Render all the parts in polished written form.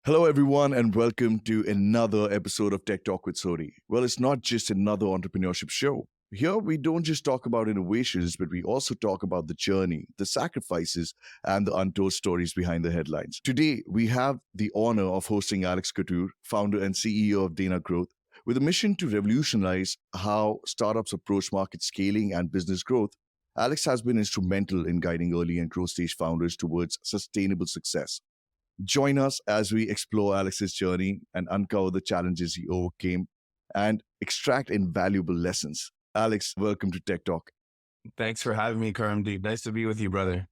Hello, everyone, and welcome to another episode of Tech Talk with Sodhi. Well, it's not just another entrepreneurship show. Here, we don't just talk about innovations, but we also talk about the journey, the sacrifices, and the untold stories behind the headlines. Today, we have the honor of hosting Alex Kottoor, founder and CEO of Dena Growth, with a mission to revolutionize how startups approach market scaling and business growth. Alex has been instrumental in guiding early and growth stage founders towards sustainable success. Join us as we explore Alex's journey and uncover the challenges he overcame and extract invaluable lessons. Alex, welcome to Tech Talk. Thanks for having me, Karamdeep. Nice to be with you, brother.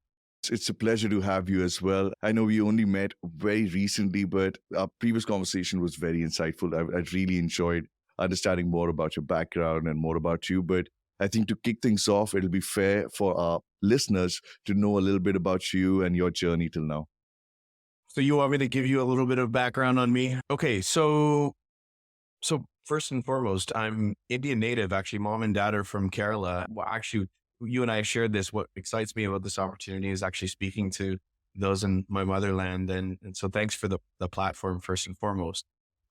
It's a pleasure to have you as well. I know we only met very recently, but our previous conversation was very insightful. I really enjoyed understanding more about your background and more about you. But I think to kick things off, it'll be fair for our listeners to know a little bit about you and your journey till now. So you want me to give you a little bit of background on me? Okay, so first and foremost, I'm Indian native. Actually, mom and dad are from Kerala. Well, actually, you and I shared this. What excites me about this opportunity is actually speaking to those in my motherland. And so thanks for the platform, first and foremost.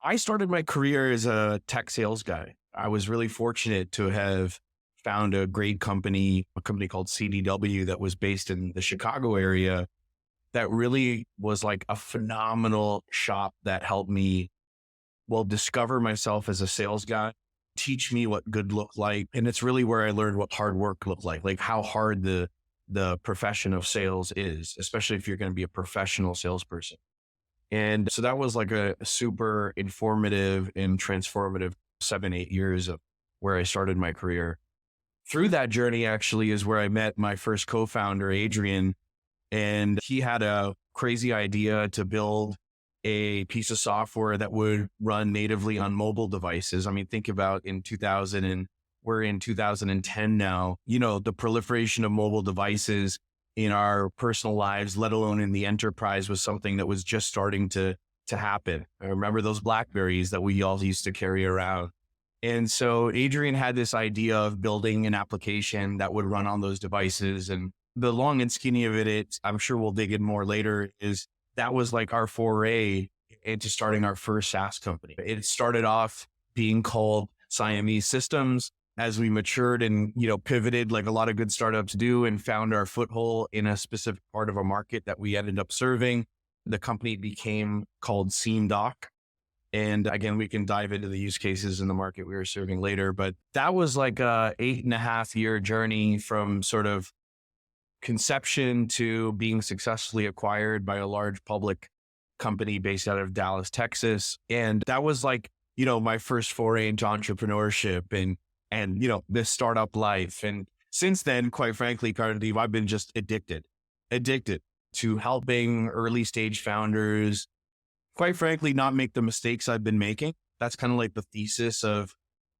I started my career as a tech sales guy. I was really fortunate to have found a great company, a company called CDW that was based in the Chicago area, that really was like a phenomenal shop that helped me, discover myself as a sales guy, teach me what good looked like. And it's really where I learned what hard work looked like how hard the profession of sales is, especially if you're going to be a professional salesperson. And so that was like a super informative and transformative 7-8 years of where I started my career. Through that journey actually is where I met my first co-founder, Adrian. And he had a crazy idea to build a piece of software that would run natively on mobile devices. I mean, think about in 2000 and we're in 2010 now, the proliferation of mobile devices in our personal lives, let alone in the enterprise, was something that was just starting to happen. I remember those BlackBerries that we all used to carry around. And so Adrian had this idea of building an application that would run on those devices. And the long and skinny of it, I'm sure we'll dig in more later, is that was like our foray into starting our first SaaS company. It started off being called Siamese Systems. As we matured and, pivoted like a lot of good startups do and found our foothold in a specific part of a market that we ended up serving, the company became called SeamDoc. And again, we can dive into the use cases in the market we were serving later. But that was like a 8.5-year journey from sort of conception to being successfully acquired by a large public company based out of Dallas, Texas. And that was like, my first foray into entrepreneurship and this startup life. And since then, quite frankly, Karnadeep, I've been just addicted to helping early stage founders, quite frankly, not make the mistakes I've been making. That's kind of like the thesis of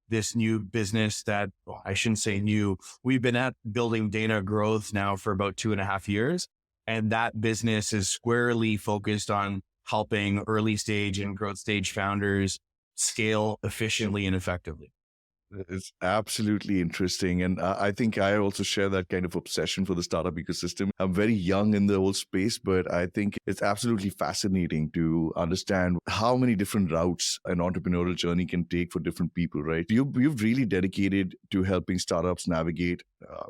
this new business that, I shouldn't say new, we've been at building Dena Growth now for about 2.5 years. And that business is squarely focused on helping early stage and growth stage founders scale efficiently and effectively. It's absolutely interesting. And I think I also share that kind of obsession for the startup ecosystem. I'm very young in the whole space, but I think it's absolutely fascinating to understand how many different routes an entrepreneurial journey can take for different people, right? You've really dedicated to helping startups navigate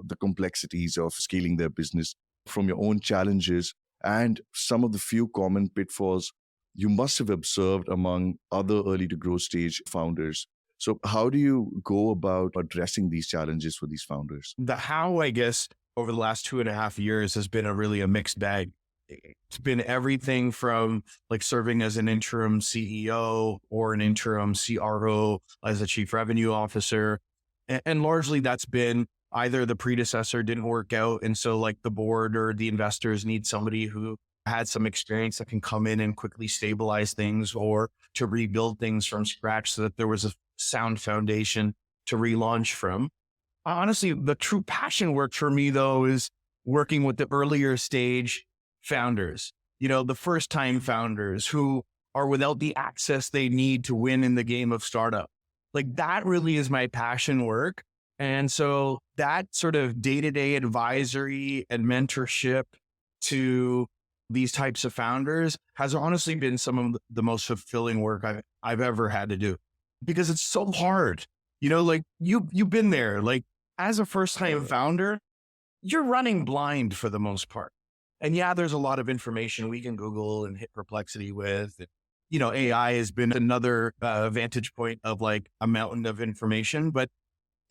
the complexities of scaling their business from your own challenges and some of the few common pitfalls you must have observed among other early to growth stage founders. So how do you go about addressing these challenges for these founders? The how, I guess, over the last 2.5 years has been a mixed bag. It's been everything from like serving as an interim CEO or an interim CRO as a chief revenue officer. And largely that's been either the predecessor didn't work out. And so like the board or the investors need somebody who had some experience that can come in and quickly stabilize things or to rebuild things from scratch so that there was a sound foundation to relaunch from. Honestly, the true passion work for me though is working with the earlier stage founders, the first time founders who are without the access they need to win in the game of startup. Like that really is my passion work. And so that sort of day-to-day advisory and mentorship to these types of founders has honestly been some of the most fulfilling work I've ever had to do, because it's so hard. Like you've been there, like as a first time founder, you're running blind for the most part. And yeah, there's a lot of information we can Google and hit perplexity with. AI has been another vantage point of like a mountain of information, but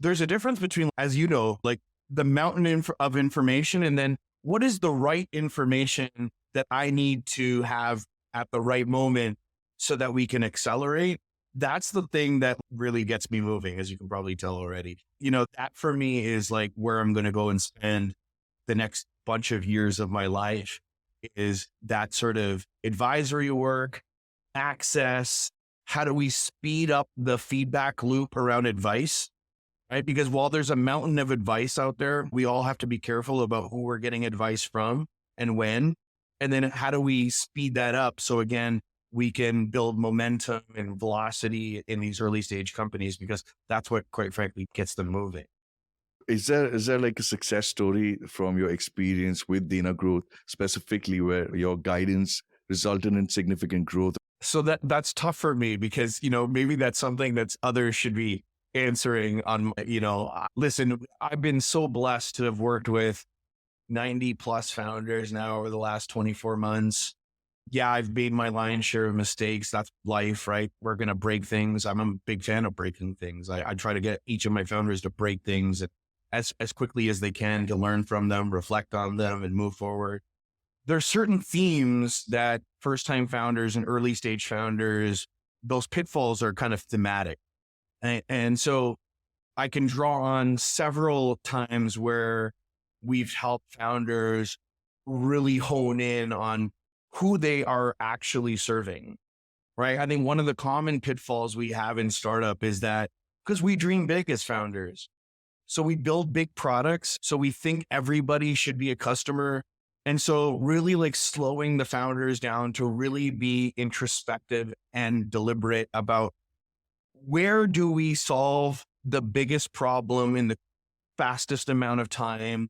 there's a difference between, as you know, like the mountain of information, and then what is the right information that I need to have at the right moment so that we can accelerate. That's the thing that really gets me moving, as you can probably tell already. That for me is like where I'm going to go and spend the next bunch of years of my life, is that sort of advisory work, access. How do we speed up the feedback loop around advice? Right? Because while there's a mountain of advice out there, we all have to be careful about who we're getting advice from and when. And then how do we speed that up? So again, we can build momentum and velocity in these early stage companies, because that's what, quite frankly, gets them moving. Is there like a success story from your experience with Dena Growth, specifically where your guidance resulted in significant growth? So that's tough for me, because, maybe that's something that others should be answering on. Listen, I've been so blessed to have worked with 90 plus founders now over the last 24 months. Yeah, I've made my lion's share of mistakes. That's life, right? We're going to break things. I'm a big fan of breaking things. I try to get each of my founders to break things as quickly as they can, to learn from them, reflect on them, and move forward. There are certain themes that first-time founders and early stage founders, those pitfalls are kind of thematic. And so I can draw on several times where we've helped founders really hone in on who they are actually serving, right? I think one of the common pitfalls we have in startup is that because we dream big as founders, so we build big products, so we think everybody should be a customer. And so really like slowing the founders down to really be introspective and deliberate about where do we solve the biggest problem in the fastest amount of time,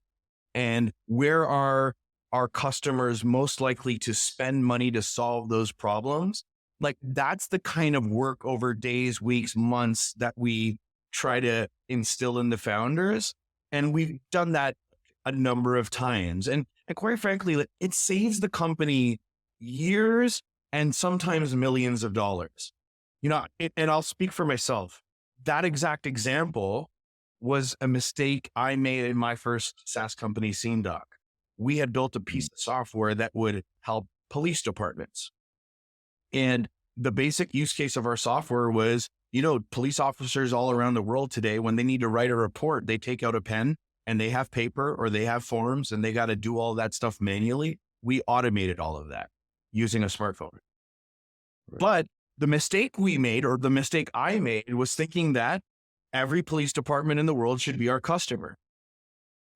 and where are our customers most likely to spend money to solve those problems. Like that's the kind of work over days, weeks, months that we try to instill in the founders. And we've done that a number of times. And quite frankly, it saves the company years and sometimes millions of dollars. And I'll speak for myself. That exact example was a mistake I made in my first SaaS company, SceneDoc. We had built a piece of software that would help police departments. And the basic use case of our software was, police officers all around the world today, when they need to write a report, they take out a pen and they have paper or they have forms and they got to do all that stuff manually. We automated all of that using a smartphone. Right. But the mistake we made, or the mistake I made, was thinking that every police department in the world should be our customer.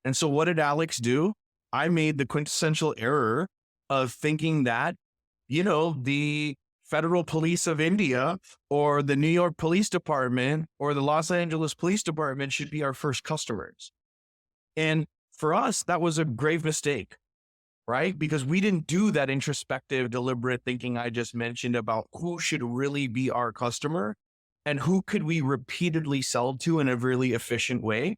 And so what did Alex do? I made the quintessential error of thinking that, the Federal Police of India or the New York Police Department or the Los Angeles Police Department should be our first customers. And for us, that was a grave mistake, right? Because we didn't do that introspective, deliberate thinking I just mentioned about who should really be our customer and who could we repeatedly sell to in a really efficient way.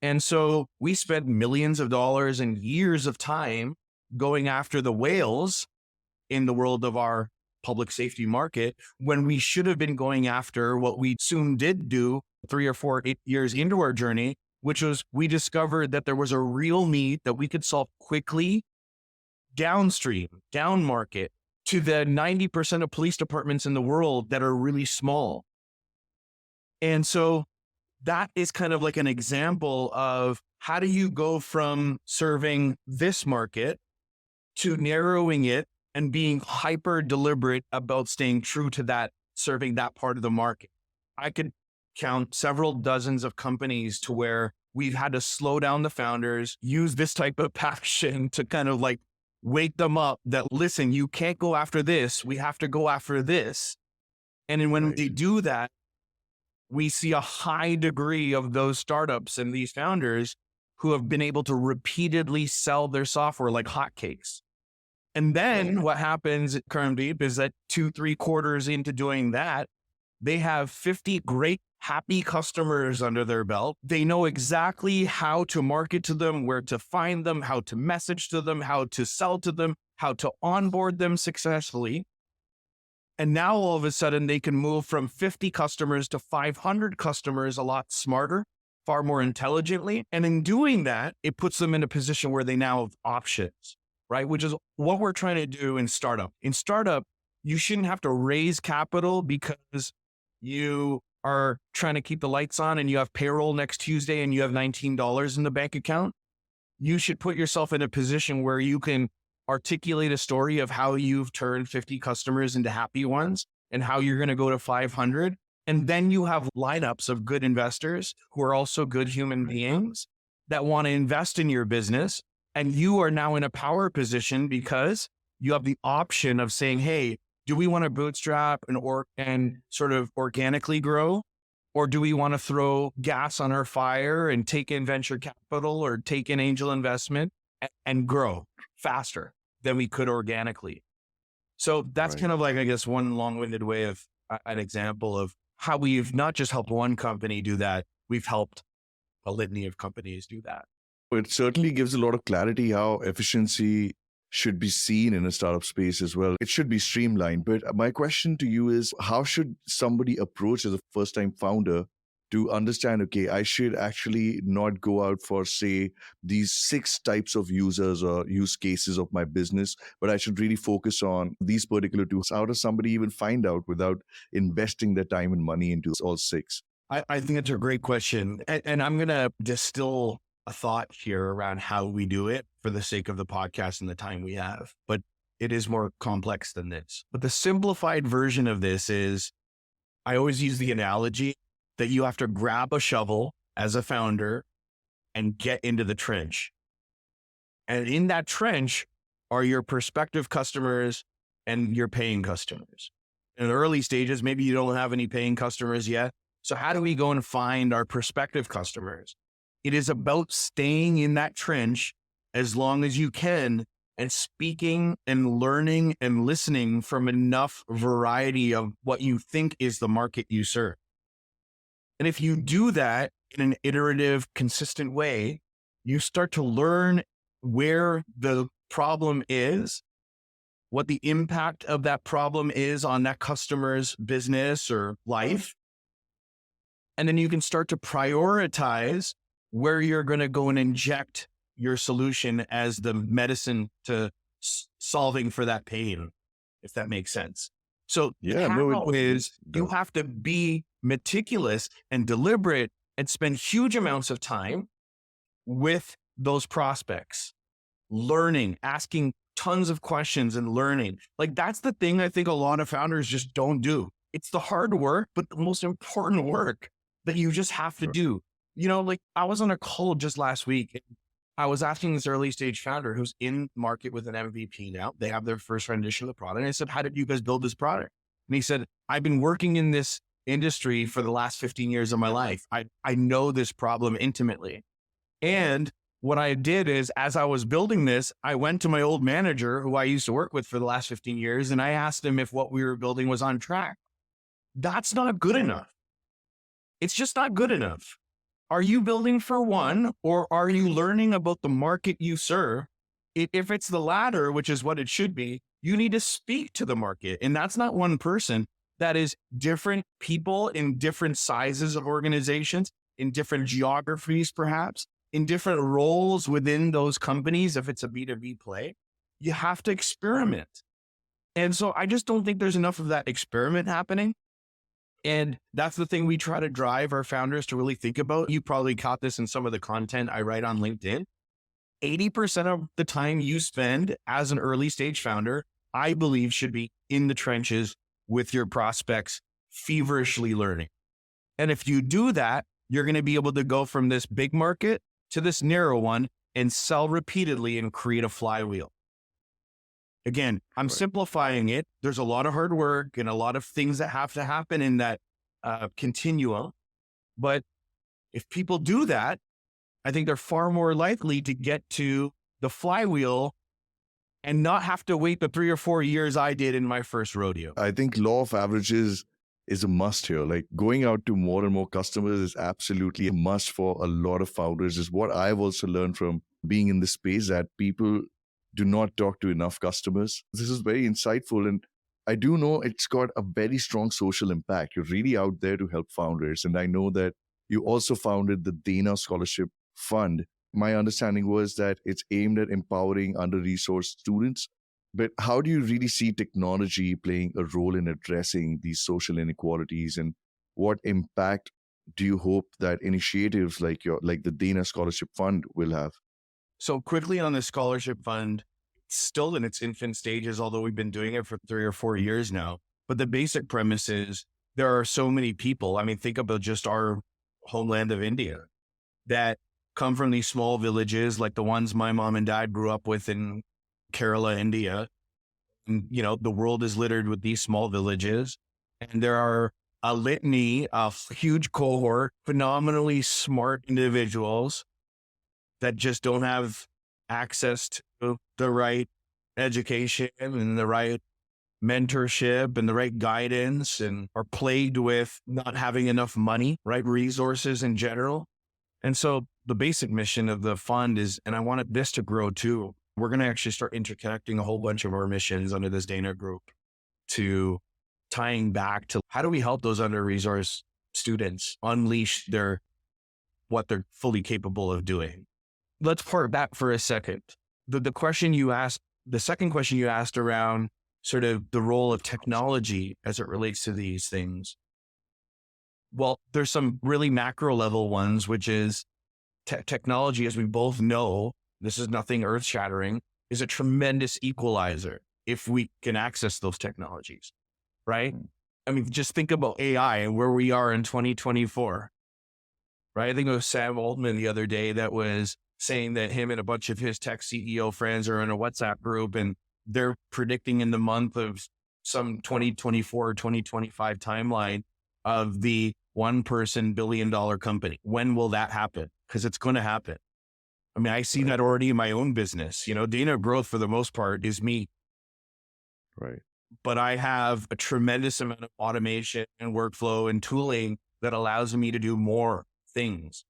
And so we spent millions of dollars and years of time going after the whales in the world of our public safety market, when we should have been going after what we soon did do 3 or 4 years into our journey, which was we discovered that there was a real need that we could solve quickly downstream, down market, to the 90% of police departments in the world that are really small. And so that is kind of like an example of how do you go from serving this market to narrowing it and being hyper deliberate about staying true to that, serving that part of the market. I could count several dozens of companies to where we've had to slow down the founders, use this type of passion to kind of like wake them up that, listen, you can't go after this. We have to go after this. And then when they do that, we see a high degree of those startups and these founders who have been able to repeatedly sell their software like hotcakes. And then what happens, Karamdeep, is that 2-3 quarters into doing that, they have 50 great, happy customers under their belt. They know exactly how to market to them, where to find them, how to message to them, how to sell to them, how to onboard them successfully. And now all of a sudden they can move from 50 customers to 500 customers a lot smarter, far more intelligently. And in doing that, it puts them in a position where they now have options, right? Which is what we're trying to do in startup. In startup, you shouldn't have to raise capital because you are trying to keep the lights on and you have payroll next Tuesday and you have $19 in the bank account. You should put yourself in a position where you can articulate a story of how you've turned 50 customers into happy ones and how you're going to go to 500. And then you have lineups of good investors who are also good human beings that want to invest in your business. And you are now in a power position because you have the option of saying, hey, do we want to bootstrap and sort of organically grow? Or do we want to throw gas on our fire and take in venture capital or take in angel investment and grow faster than we could organically? So that's kind of like, I guess, one long-winded way of an example of how we've not just helped one company do that, we've helped a litany of companies do that. It certainly gives a lot of clarity how efficiency should be seen in a startup space as well. It should be streamlined. But my question to you is, how should somebody approach as a first-time founder to understand, okay, I should actually not go out for, say, these 6 types of users or use cases of my business, but I should really focus on these particular 2. How does somebody even find out without investing their time and money into all 6? I think it's a great question. And I'm going to distill a thought here around how we do it for the sake of the podcast and the time we have, but it is more complex than this. But the simplified version of this is, I always use the analogy that you have to grab a shovel as a founder and get into the trench. And in that trench are your prospective customers and your paying customers. In the early stages, maybe you don't have any paying customers yet. So how do we go and find our prospective customers? It is about staying in that trench as long as you can and speaking and learning and listening from enough variety of what you think is the market you serve. And if you do that in an iterative, consistent way, you start to learn where the problem is, what the impact of that problem is on that customer's business or life. And then you can start to prioritize where you're going to go and inject your solution as the medicine to solving for that pain, if that makes sense. So you have to be meticulous and deliberate and spend huge amounts of time with those prospects, learning, asking tons of questions and learning. Like, that's the thing I think a lot of founders just don't do. It's the hard work, but the most important work that you just have to do. You know, like, I was on a call just last week. And I was asking this early stage founder who's in market with an MVP now. They have their first rendition of the product. And I said, how did you guys build this product? And he said, I've been working in this industry for the last 15 years of my life. I know this problem intimately. And what I did is, as I was building this, I went to my old manager who I used to work with for the last 15 years. And I asked him if what we were building was on track. That's not good enough. It's just not good enough. Are you building for one, or are you learning about the market you serve? If it's the latter, which is what it should be, you need to speak to the market. And that's not one person. That is different people in different sizes of organizations, in different geographies, perhaps, in different roles within those companies. If it's a B2B play, you have to experiment. And so I just don't think there's enough of that experiment happening. And that's the thing we try to drive our founders to really think about. You probably caught this in some of the content I write on LinkedIn. 80% of the time you spend as an early stage founder, I believe, should be in the trenches with your prospects, feverishly learning. And if you do that, you're going to be able to go from this big market to this narrow one and sell repeatedly and create a flywheel. Again, I'm simplifying it. There's a lot of hard work and a lot of things that have to happen in that continuum. But if people do that, I think they're far more likely to get to the flywheel and not have to wait the 3 or 4 years I did in my first rodeo. I think law of averages is a must here. Like going out to more and more customers is absolutely a must for a lot of founders, is what I've also learned from being in this space, that people do not talk to enough customers. This is very insightful. And I do know it's got a very strong social impact. You're really out there to help founders. And I know that you also founded the Dena Scholarship Fund. My understanding was that it's aimed at empowering under-resourced students. But how do you really see technology playing a role in addressing these social inequalities, and what impact do you hope that initiatives like the Dana Scholarship Fund will have? So quickly on the scholarship fund, it's still in its infant stages, although we've been doing it for 3 or 4 years now. But the basic premise is there are so many people. I mean, think about just our homeland of India that come from these small villages like the ones my mom and dad grew up with in Kerala, India. And, the world is littered with these small villages. And there are a litany of huge cohort, phenomenally smart individuals that just don't have access to the right education and the right mentorship and the right guidance, and are plagued with not having enough money, right? Resources in general. And so the basic mission of the fund is, and I wanted this to grow too, we're going to actually start interconnecting a whole bunch of our missions under this Dana group to tying back to how do we help those under-resourced students unleash what they're fully capable of doing. Let's part back for a second. The question you asked, the second question you asked around sort of the role of technology as it relates to these things. Well, there's some really macro level ones, which is technology, as we both know, this is nothing earth shattering, is a tremendous equalizer if we can access those technologies, right? I mean, just think about AI and where we are in 2024, right? I think it was Sam Altman the other day that was saying that him and a bunch of his tech CEO friends are in a WhatsApp group, and they're predicting in the month of some 2024 or 2025 timeline of the one-person billion-dollar company. When will that happen? Because it's going to happen. I mean, I see that already in my own business. Dena Growth for the most part is me. Right. But I have a tremendous amount of automation and workflow and tooling that allows me to do more things.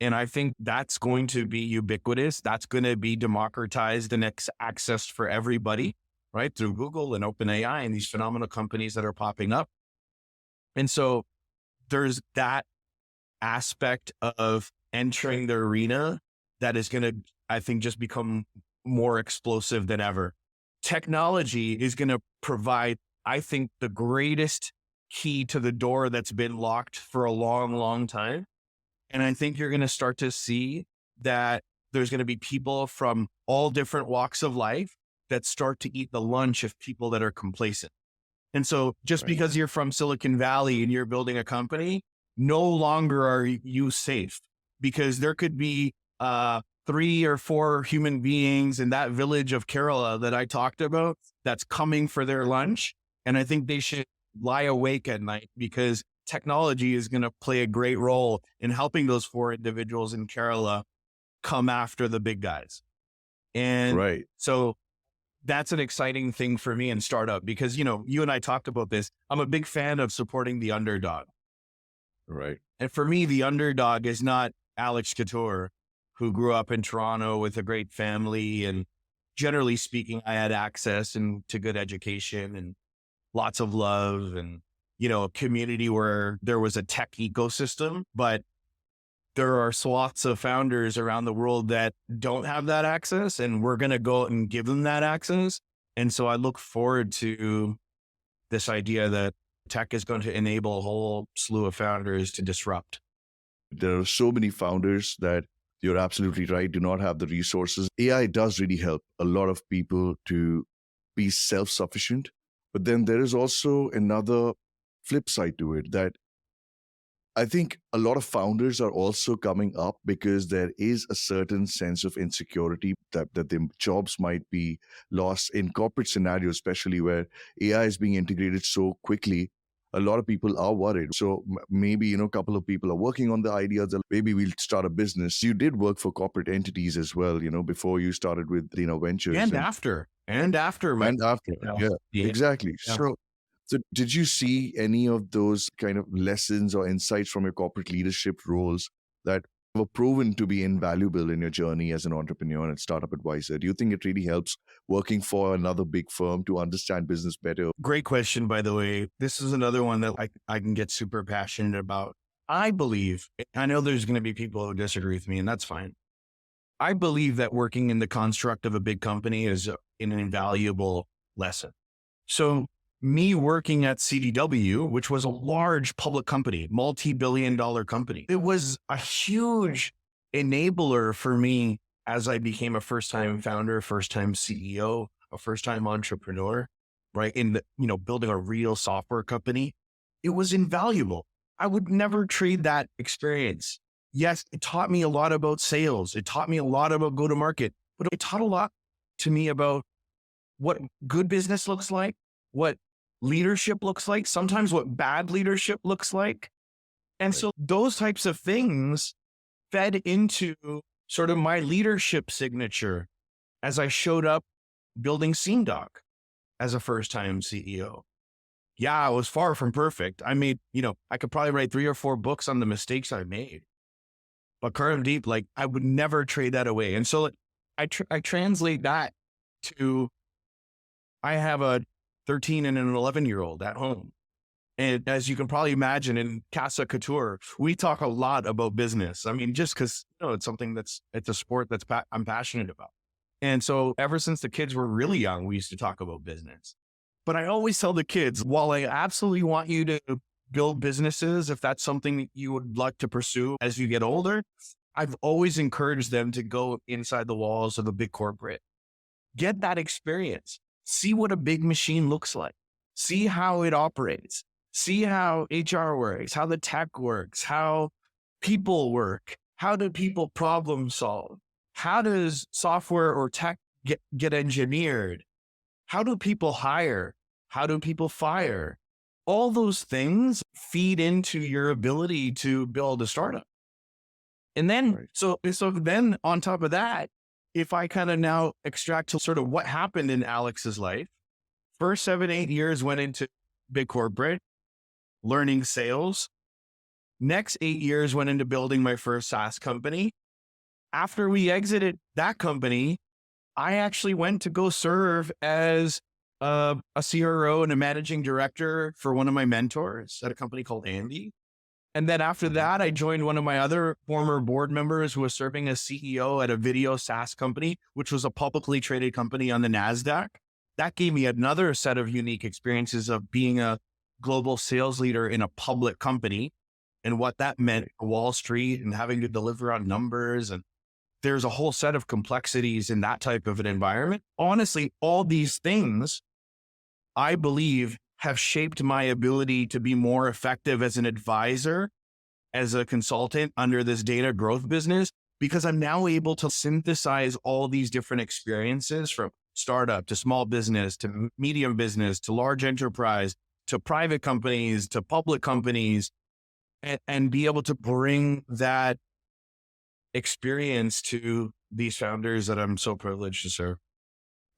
And I think that's going to be ubiquitous. That's going to be democratized and accessed for everybody, right? Through Google and OpenAI and these phenomenal companies that are popping up. And so there's that aspect of entering the arena that is going to, I think, just become more explosive than ever. Technology is going to provide, I think, the greatest key to the door that's been locked for a long, long time. And I think you're going to start to see that there's going to be people from all different walks of life that start to eat the lunch of people that are complacent. And so just because you're from Silicon Valley and you're building a company, no longer are you safe, because there could be 3 or 4 human beings in that village of Kerala that I talked about that's coming for their lunch. And I think they should lie awake at night, because technology is going to play a great role in helping those 4 individuals in Kerala come after the big guys. And so that's an exciting thing for me in startup, because, you and I talked about this. I'm a big fan of supporting the underdog. Right. And for me, the underdog is not Alex Kottoor, who grew up in Toronto with a great family. And generally speaking, I had access to good education and lots of love and, a community where there was a tech ecosystem. But there are swaths of founders around the world that don't have that access, and we're going to go out and give them that access. And so I look forward to this idea that tech is going to enable a whole slew of founders to disrupt. There are so many founders that, you're absolutely right, do not have the resources. AI does really help a lot of people to be self-sufficient. But then there is also another flip side to it, that I think a lot of founders are also coming up because there is a certain sense of insecurity that their jobs might be lost in corporate scenarios, especially where AI is being integrated so quickly. a lot of people are worried. So maybe, a couple of people are working on the ideas that maybe we'll start a business. You did work for corporate entities as well, before you started with Dena Ventures. And after my, And after, yeah, yeah. exactly. Yeah. So did you see any of those kind of lessons or insights from your corporate leadership roles that were proven to be invaluable in your journey as an entrepreneur and startup advisor? Do you think it really helps working for another big firm to understand business better? Great question, by the way. This is another one that I can get super passionate about. I believe, I know there's going to be people who disagree with me, and that's fine. I believe that working in the construct of a big company is an invaluable lesson. So me working at CDW, which was a large public company, multi-billion-dollar company, it was a huge enabler for me as I became a first-time founder, first-time CEO, a first-time entrepreneur, right? In the, building a real software company. It was invaluable. I would never trade that experience. Yes, it taught me a lot about sales. It taught me a lot about go-to-market, but it taught a lot to me about what good business looks like, what leadership looks like, sometimes what bad leadership looks like. And so those types of things fed into sort of my leadership signature as I showed up building SceneDoc as a first-time CEO. Yeah, I was far from perfect. I made, I could probably write 3 or 4 books on the mistakes I made. But Current Deep, I would never trade that away. And so I translate that to, I have a 13 and an 11-year-old at home. And as you can probably imagine, in Alex Kottoor, we talk a lot about business. I mean, just because, it's something it's a sport I'm passionate about. And so ever since the kids were really young, we used to talk about business. But I always tell the kids, while I absolutely want you to build businesses, if that's something that you would like to pursue as you get older, I've always encouraged them to go inside the walls of a big corporate, get that experience, see what a big machine looks like, see how it operates, see how HR works, how the tech works, how people work, how do people problem solve, how does software or tech get engineered, how do people hire, how do people fire? All those things feed into your ability to build a startup. And then, so then on top of that, if I kind of now extract to sort of what happened in Alex's life, first 7, 8 years went into big corporate, learning sales. Next 8 years went into building my first SaaS company. After we exited that company, I actually went to go serve as a CRO and a managing director for one of my mentors at a company called Andy. And then after that, I joined one of my other former board members who was serving as CEO at a video SaaS company, which was a publicly traded company on the NASDAQ. That gave me another set of unique experiences of being a global sales leader in a public company and what that meant for Wall Street and having to deliver on numbers. And there's a whole set of complexities in that type of an environment. Honestly, all these things, I believe, have shaped my ability to be more effective as an advisor, as a consultant under this data growth business, because I'm now able to synthesize all these different experiences from startup to small business to medium business to large enterprise to private companies to public companies, and be able to bring that experience to these founders that I'm so privileged to serve.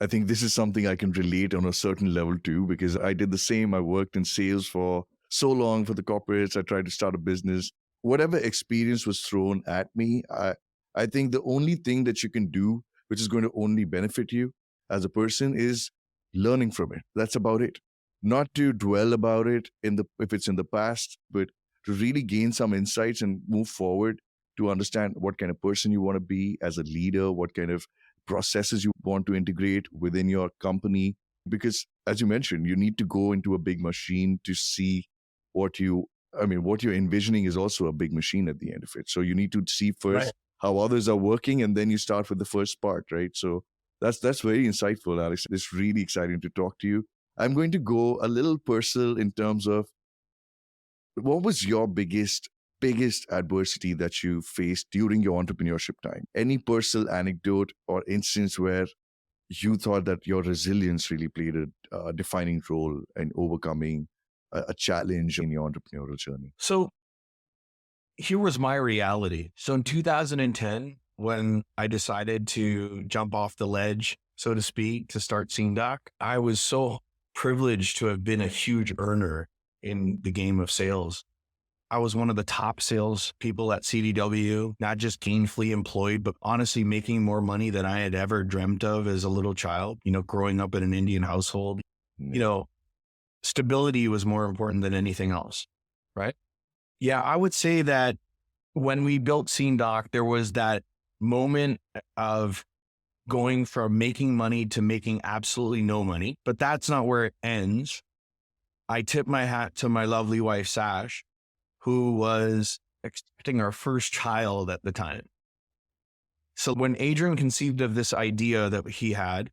I think this is something I can relate on a certain level too, because I did the same. I worked in sales for so long for the corporates. I tried to start a business. Whatever experience was thrown at me, I think the only thing that you can do, which is going to only benefit you as a person, is learning from it. That's about it. Not to dwell about it if it's in the past, but to really gain some insights and move forward to understand what kind of person you want to be as a leader, what kind of processes you want to integrate within your company. Because as you mentioned, you need to go into a big machine to see what you're envisioning is also a big machine at the end of it. So you need to see first how others are working, and then you start with the first part, right? So that's very insightful, Alex. It's really exciting to talk to you. I'm going to go a little personal in terms of what was your biggest adversity that you faced during your entrepreneurship time? Any personal anecdote or instance where you thought that your resilience really played a defining role in overcoming a challenge in your entrepreneurial journey? So here was my reality. So in 2010, when I decided to jump off the ledge, so to speak, to start SceneDoc, I was so privileged to have been a huge earner in the game of sales. I was one of the top sales people at CDW, not just gainfully employed, but honestly making more money than I had ever dreamt of as a little child, growing up in an Indian household. You know, stability was more important than anything else, right? Yeah, I would say that when we built SceneDoc, there was that moment of going from making money to making absolutely no money, but that's not where it ends. I tip my hat to my lovely wife, Sash, who was expecting our first child at the time. So when Adrian conceived of this idea that he had,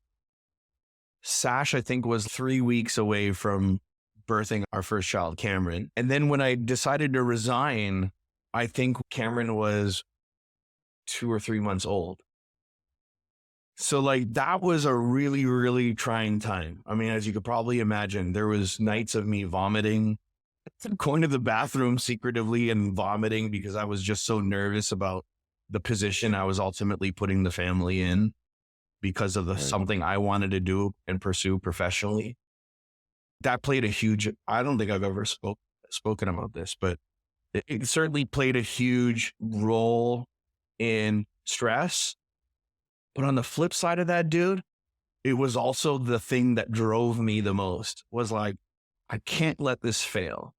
Sash, I think, was 3 weeks away from birthing our first child, Cameron. And then when I decided to resign, I think Cameron was 2 or 3 months old. So that was a really, really trying time. I mean, as you could probably imagine, there was nights of me vomiting, going to the bathroom secretively and vomiting because I was just so nervous about the position I was ultimately putting the family in because of something I wanted to do and pursue professionally. That played a huge, I don't think I've ever spoken about this, but it certainly played a huge role in stress. But on the flip side of that, dude, it was also the thing that drove me the most was I can't let this fail.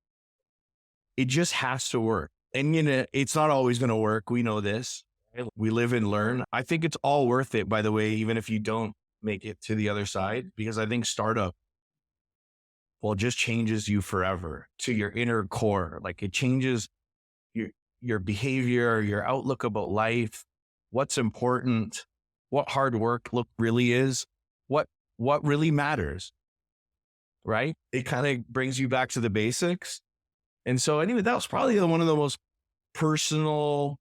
It just has to work. And it's not always going to work. We know this. We live and learn. I think it's all worth it, by the way, even if you don't make it to the other side, because I think startup, just changes you forever to your inner core. It changes your behavior, your outlook about life, what's important, what hard work really is, what really matters, right? It kind of brings you back to the basics. And so anyway, that was probably one of the most personal,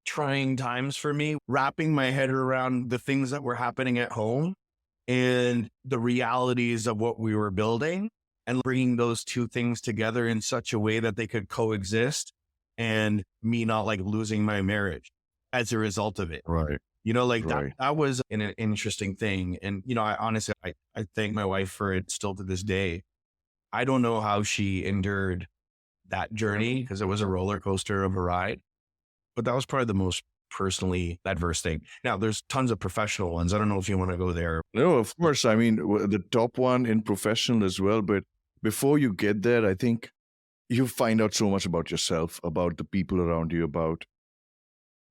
trying times for me, wrapping my head around the things that were happening at home and the realities of what we were building and bringing those two things together in such a way that they could coexist and me not losing my marriage as a result of it. Right. That was an interesting thing. And, I honestly, I thank my wife for it still to this day. I don't know how she endured that journey because it was a roller coaster of a ride, but that was probably the most personally adverse thing. Now there's tons of professional ones. I don't know if you want to go there. No, of course. I mean, the top one in professional as well. But before you get there, I think you find out so much about yourself, about the people around you, about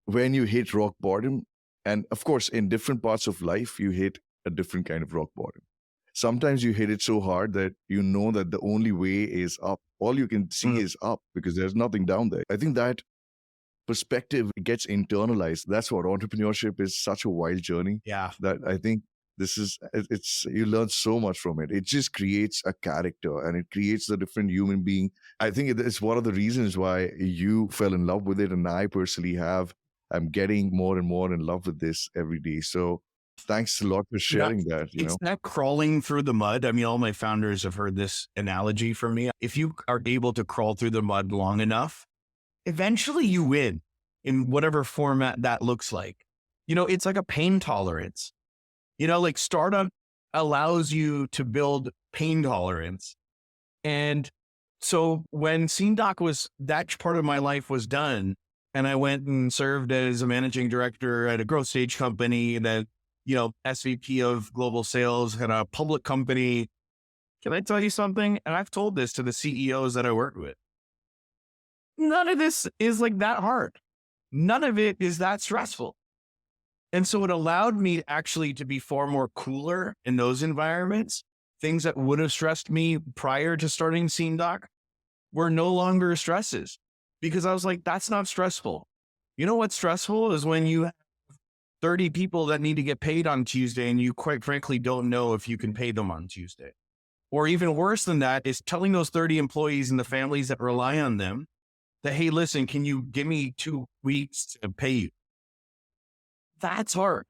when you hit rock bottom. And of course, in different parts of life, you hit a different kind of rock bottom. Sometimes you hit it so hard that you know that the only way is up. All you can see is up because there's nothing down there. I think that perspective gets internalized. That's what entrepreneurship is, such a wild journey. Yeah. That I think you learn so much from it. It just creates a character and it creates a different human being. I think it's one of the reasons why you fell in love with it. And I personally I'm getting more and more in love with this every day. So thanks a lot for sharing that. It's not crawling through the mud. I mean, all my founders have heard this analogy from me. If you are able to crawl through the mud long enough, eventually you win in whatever format that looks like. It's like a pain tolerance. Startup allows you to build pain tolerance. And so when SceneDoc that part of my life was done, and I went and served as a managing director at a growth stage company that, SVP of global sales at a public company. Can I tell you something? And I've told this to the CEOs that I work with. None of this is that hard. None of it is that stressful. And so it allowed me actually to be far more cooler in those environments. Things that would have stressed me prior to starting SceneDoc were no longer stresses because I was that's not stressful. You know what's stressful is when you have 30 people that need to get paid on Tuesday and you quite frankly don't know if you can pay them on Tuesday. Or even worse than that is telling those 30 employees and the families that rely on them that, hey, listen, can you give me 2 weeks to pay you? That's hard.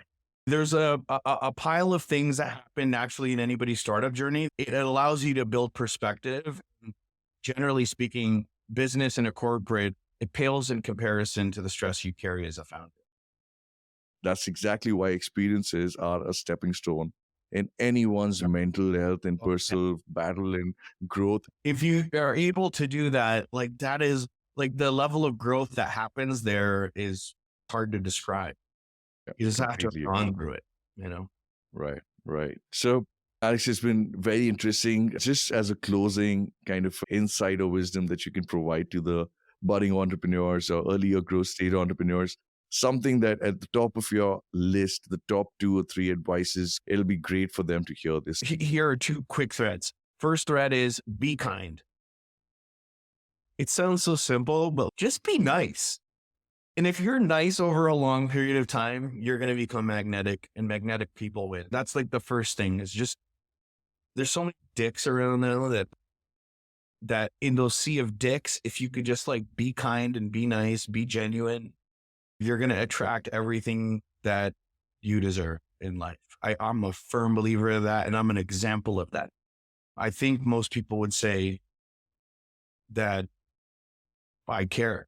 There's a pile of things that happen naturally in anybody's startup journey. It allows you to build perspective, generally speaking, business in a corporate, it pales in comparison to the stress you carry as a founder. That's exactly why experiences are a stepping stone in anyone's mental health and personal battle and growth. If you are able to do that, like that is like the level of growth that happens there is hard to describe. Yeah, You just have to have completely gone agree. through it, you know? Right, right. So, Alex, it's been very interesting. Just as a closing kind of insight or wisdom that you can provide to the budding entrepreneurs or earlier growth state entrepreneurs, something that at the top of your list, the top 2 or 3 advices, it'll be great for them to hear this. Here are 2 quick threads. First thread is be kind. It sounds so simple, but just be nice. And if you're nice over a long period of time, you're going to become magnetic, and magnetic people win. That's like the first thing is just, there's so many dicks around now that in those sea of dicks, if you could just like be kind and be nice, be genuine, you're going to attract everything that you deserve in life. I'm a firm believer of that, and I'm an example of that. I think most people would say that I care.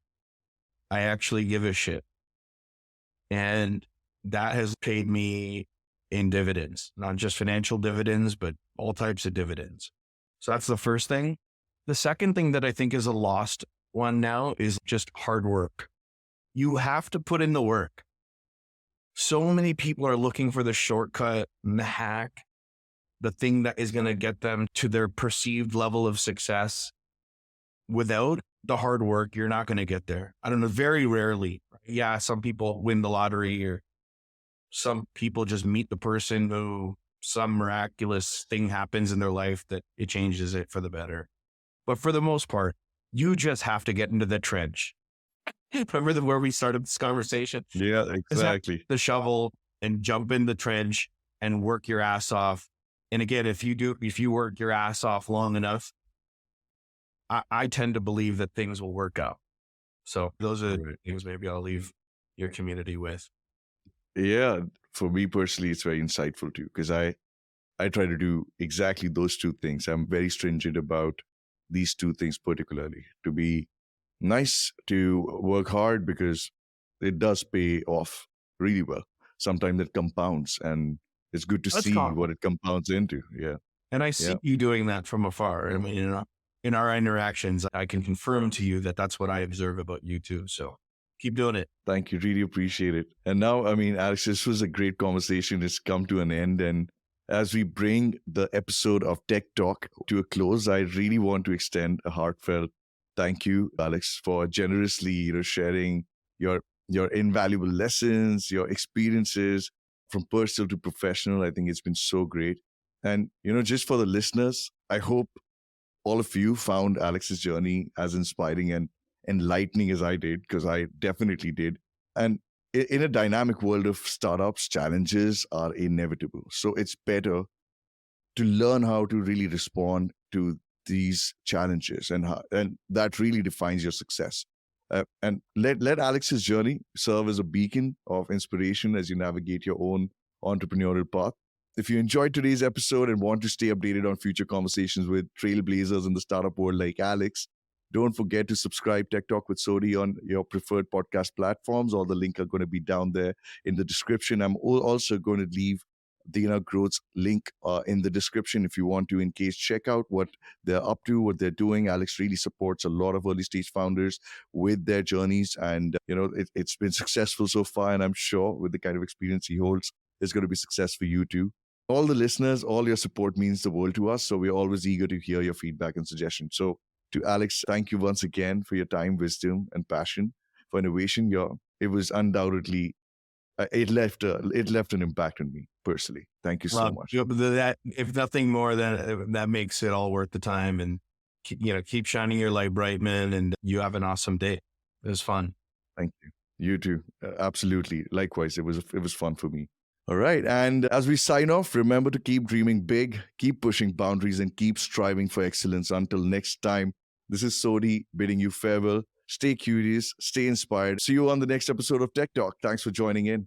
I actually give a shit. And that has paid me in dividends, not just financial dividends, but all types of dividends. So that's the first thing. The second thing that I think is a lost one now is just hard work. You have to put in the work. So many people are looking for the shortcut and the hack, the thing that is going to get them to their perceived level of success. Without the hard work, you're not going to get there. I don't know, very rarely. Yeah, some people win the lottery, or some people just meet the person who some miraculous thing happens in their life that it changes it for the better. But for the most part, you just have to get into the trench. Remember where we started this conversation? Yeah, exactly. The shovel and jump in the trench and work your ass off. And again, if you work your ass off long enough, I tend to believe that things will work out. So those are things maybe I'll leave your community with. Yeah, for me personally, it's very insightful too, because I try to do exactly those 2 things. I'm very stringent about these 2 things particularly, to be nice, to work hard, because it does pay off really well. Sometimes it compounds, and it's good to see what it compounds into. Yeah. And I see you doing that from afar. I mean, in our interactions, I can confirm to you that that's what I observe about you too. So keep doing it. Thank you. Really appreciate it. And now, I mean, Alex, this was a great conversation. It's come to an end. And as we bring the episode of Tech Talk to a close, I really want to extend a heartfelt thank you, Alex, for generously sharing your invaluable lessons, your experiences from personal to professional. I think it's been so great. And, just for the listeners, I hope all of you found Alex's journey as inspiring and enlightening as I did, because I definitely did. And in a dynamic world of startups, challenges are inevitable. So it's better to learn how to really respond to these challenges, and that really defines your success. And let Alex's journey serve as a beacon of inspiration as you navigate your own entrepreneurial path. If you enjoyed today's episode and want to stay updated on future conversations with trailblazers in the startup world like Alex, don't forget to subscribe Tech Talk with Sodhi on your preferred podcast platforms. All the links are going to be down there in the description. I'm also going to leave Dena Growth's link in the description if you want to, in case, check out what they're up to, what they're doing. Alex really supports a lot of early stage founders with their journeys, and it's been successful so far, and I'm sure with the kind of experience he holds, there's going to be success for you too. All the listeners, all your support means the world to us, so we're always eager to hear your feedback and suggestions. So to Alex, thank you once again for your time, wisdom, and passion for innovation. It was undoubtedly it left an impact on me personally. Thank you so much. That, if nothing more, that makes it all worth the time. And keep shining your light bright, man. And you have an awesome day. It was fun. Thank you. You too. Absolutely. Likewise, it was fun for me. All right. And as we sign off, remember to keep dreaming big, keep pushing boundaries, and keep striving for excellence. Until next time, this is Sodhi bidding you farewell. Stay curious, stay inspired. See you on the next episode of Tech Talk. Thanks for joining in.